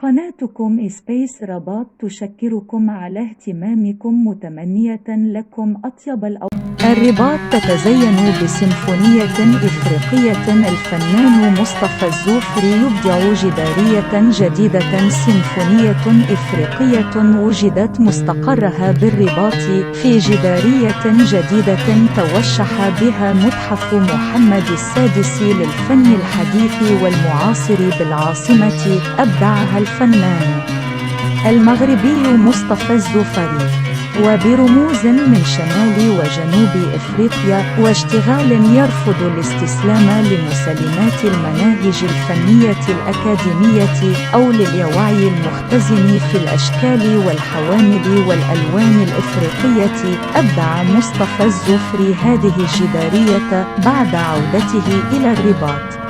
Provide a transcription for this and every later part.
قناتكم سبيس رباط تشكركم على اهتمامكم متمنية لكم أطيب الرباط تتزين بسيمفونية إفريقية. الفنان مصطفى الزوفري يبدع جدارية جديدة. سيمفونية إفريقية وجدت مستقرها بالرباط في جدارية جديدة توشح بها متحف محمد السادس للفن الحديث والمعاصر بالعاصمة. أبدعها الفنان المغربي مصطفى الزوفري وبرموز من شمال وجنوب إفريقيا، واشتغال يرفض الاستسلام لمسلمات المناهج الفنية الأكاديمية أو للوعي المختزن في الأشكال والحوامل والألوان الإفريقية. أبدع مصطفى الزوفري هذه الجدارية بعد عودته إلى الرباط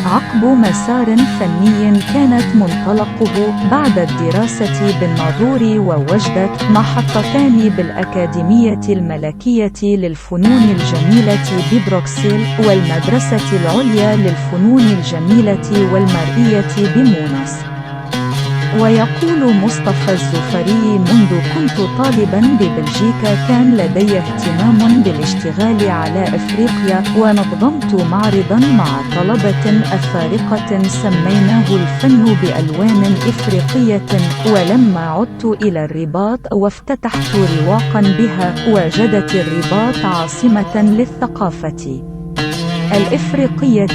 عقب مسار فني كانت منطلقه بعد الدراسة بالناظور ووجدت محطتان بالأكاديمية الملكية للفنون الجميلة ببروكسل والمدرسة العليا للفنون الجميلة والمرئية بمونس. ويقول مصطفى الزوفري: منذ كنت طالبا ببلجيكا كان لدي اهتمام بالاشتغال على إفريقيا، ونظمت معرضا مع طلبة أفارقة سميناه الفن بألوان إفريقية. ولما عدت إلى الرباط وافتتحت رواقا بها، وجدت الرباط عاصمة للثقافة الإفريقية،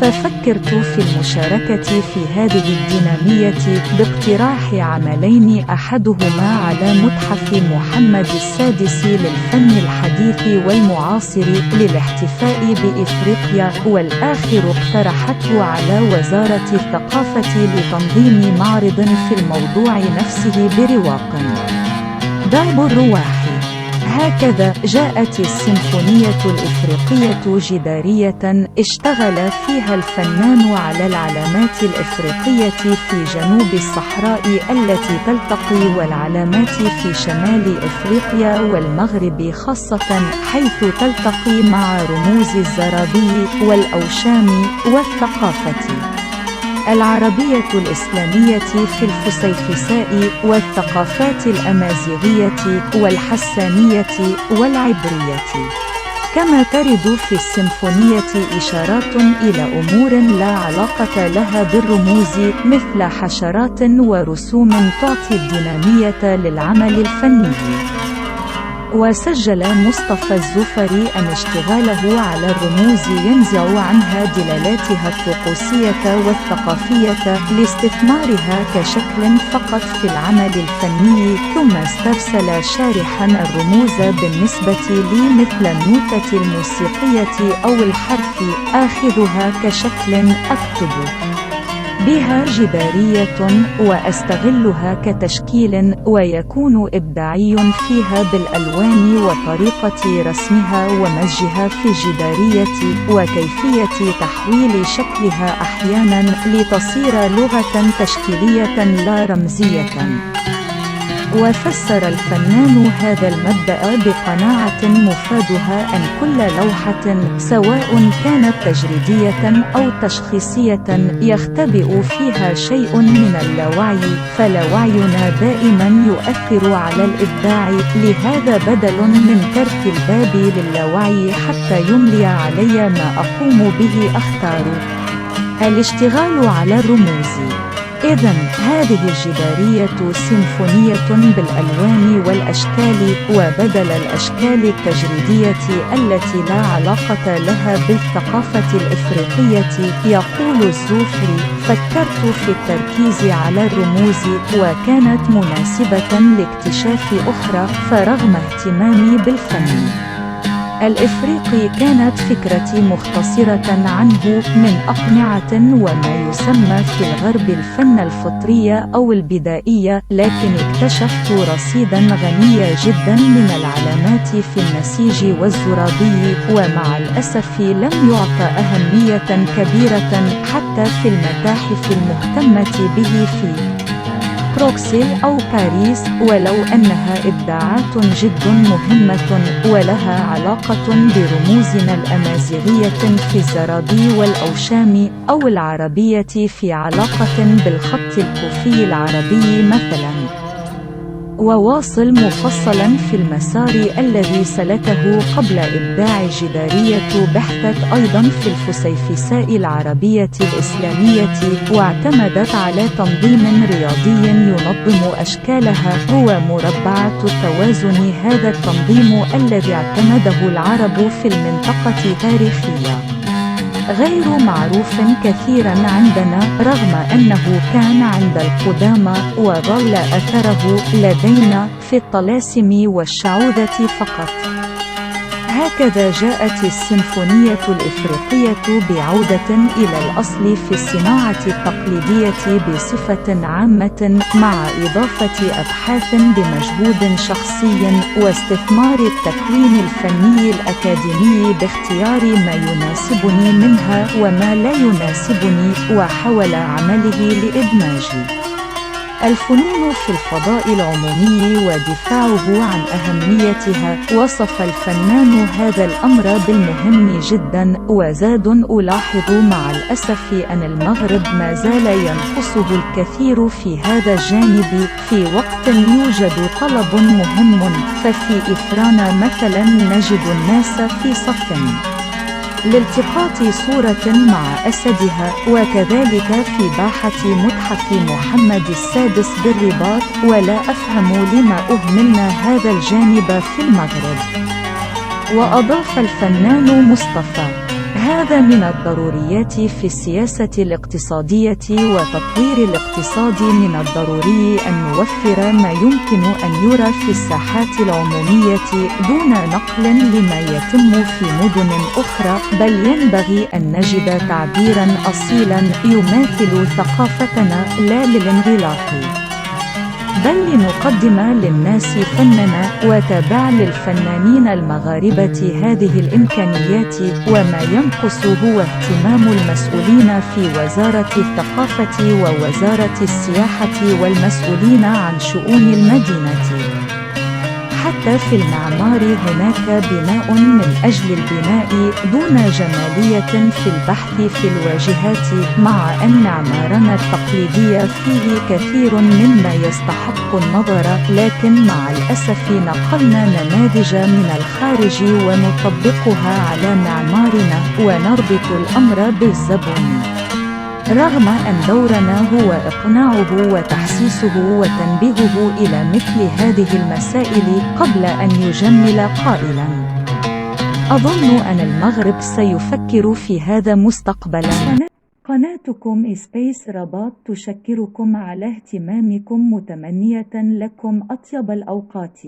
ففكرت في المشاركة في هذه الدينامية باقتراح عملين: أحدهما على متحف محمد السادس للفن الحديث والمعاصر للاحتفاء بإفريقيا، والآخر اقترحته على وزارة الثقافة لتنظيم معرض في الموضوع نفسه برواق دار الرواح. هكذا جاءت السيمفونية الإفريقية جدارية اشتغل فيها الفنان على العلامات الإفريقية في جنوب الصحراء التي تلتقي والعلامات في شمال إفريقيا والمغرب خاصة، حيث تلتقي مع رموز الزرابي والأوشام والثقافة العربية الإسلامية في الفسيفساء والثقافات الأمازيغية والحسانية والعبرية. كما ترد في السيمفونية إشارات إلى أمور لا علاقة لها بالرموز، مثل حشرات ورسوم تعطي الدينامية للعمل الفني. وسجل مصطفى الزوفري أن اشتغاله على الرموز ينزع عنها دلالاتها الطقوسية والثقافية لاستثمارها كشكل فقط في العمل الفني، ثم استرسل شارحا الرموز بالنسبة لي مثل النوتة الموسيقية أو الحرف، آخذها كشكل أكتب بها جدارية وأستغلها كتشكيل، ويكون إبداعي فيها بالألوان وطريقة رسمها ومزجها في الجدارية وكيفية تحويل شكلها أحيانا لتصير لغة تشكيلية لا رمزية. وفسر الفنان هذا المبدأ بقناعة مفادها أن كل لوحة سواء كانت تجريدية أو تشخيصية يختبئ فيها شيء من اللاوعي، فلاوعينا دائما يؤثر على الإبداع، لهذا بدل من ترك الباب للاوعي حتى يملي علي ما أقوم به أختار الاشتغال على الرموز. إذن هذه الجدارية سيمفونية بالألوان والأشكال، وبدل الأشكال التجريدية التي لا علاقة لها بالثقافة الإفريقية. يقول الزوفري: فكرت في التركيز على الرموز، وكانت مناسبة لاكتشاف أخرى، فرغم اهتمامي بالفن الإفريقي كانت فكرتي مختصرة عنه من أقنعة وما يسمى في الغرب الفن الفطرية أو البدائية، لكن اكتشفت رصيدا غنيا جدا من العلامات في النسيج والزرابي، ومع الأسف لم يعطى أهمية كبيرة حتى في المتاحف المهتمة به في بروكسل أو باريس، ولو أنها إبداعات جد مهمة ولها علاقة برموزنا الأمازيغية في الزرابي والأوشام، أو العربية في علاقة بالخط الكوفي العربي مثلاً. وواصل مفصلا في المسار الذي سلكه قبل إبداع جدارية بحثت أيضا في الفسيفساء العربية الإسلامية، واعتمدت على تنظيم رياضي ينظم أشكالها هو مربعة التوازن. هذا التنظيم الذي اعتمده العرب في المنطقة تاريخيا غير معروف كثيرا عندنا، رغم أنه كان عند القدامى وظل أثره لدينا في الطلاسم والشعوذة فقط. هكذا جاءت السيمفونية الإفريقية بعودة إلى الأصل في الصناعة التقليدية بصفة عامة، مع إضافة أبحاث بمجهود شخصي واستثمار التكوين الفني الأكاديمي باختيار ما يناسبني منها وما لا يناسبني، وحول عمله لإدماج الفنون في الفضاء العمومي ودفاعه عن أهميتها. وصف الفنان هذا الأمر بالمهم جدا، وزاد ألاحظ مع الأسف أن المغرب ما زال ينقصه الكثير في هذا الجانب، في وقت يوجد طلب مهم، ففي إفرانا مثلا نجد الناس في صف لالتقاط صورة مع أسدها، وكذلك في باحة متحف محمد السادس بالرباط، ولا أفهم لما أهملنا هذا الجانب في المغرب. وأضاف الفنان مصطفى: هذا من الضروريات في السياسة الاقتصادية وتطوير الاقتصاد، من الضروري أن نوفر ما يمكن أن يرى في الساحات العمومية دون نقل لما يتم في مدن أخرى، بل ينبغي أن نجد تعبيرا أصيلا يماثل ثقافتنا، لا للانغلاق، بل لنقدم للناس فننا وتابع للفنانين المغاربة هذه الإمكانيات. وما ينقص هو اهتمام المسؤولين في وزارة الثقافة ووزارة السياحة والمسؤولين عن شؤون المدينة. حتى في المعمار هناك بناء من أجل البناء دون جمالية في البحث في الواجهات، مع أن معمارنا التقليدي فيه كثير مما يستحق النظر، لكن مع الأسف نقلنا نماذج من الخارج ونطبقها على معمارنا ونربط الأمر بالزبون، رغم أن دورنا هو إقناعه وتحسيسه وتنبيهه إلى مثل هذه المسائل قبل أن يجمل قائلا: أظن أن المغرب سيفكر في هذا مستقبلا. قناتكم سبيس رباط تشكركم على اهتمامكم، متمنية لكم أطيب الأوقات.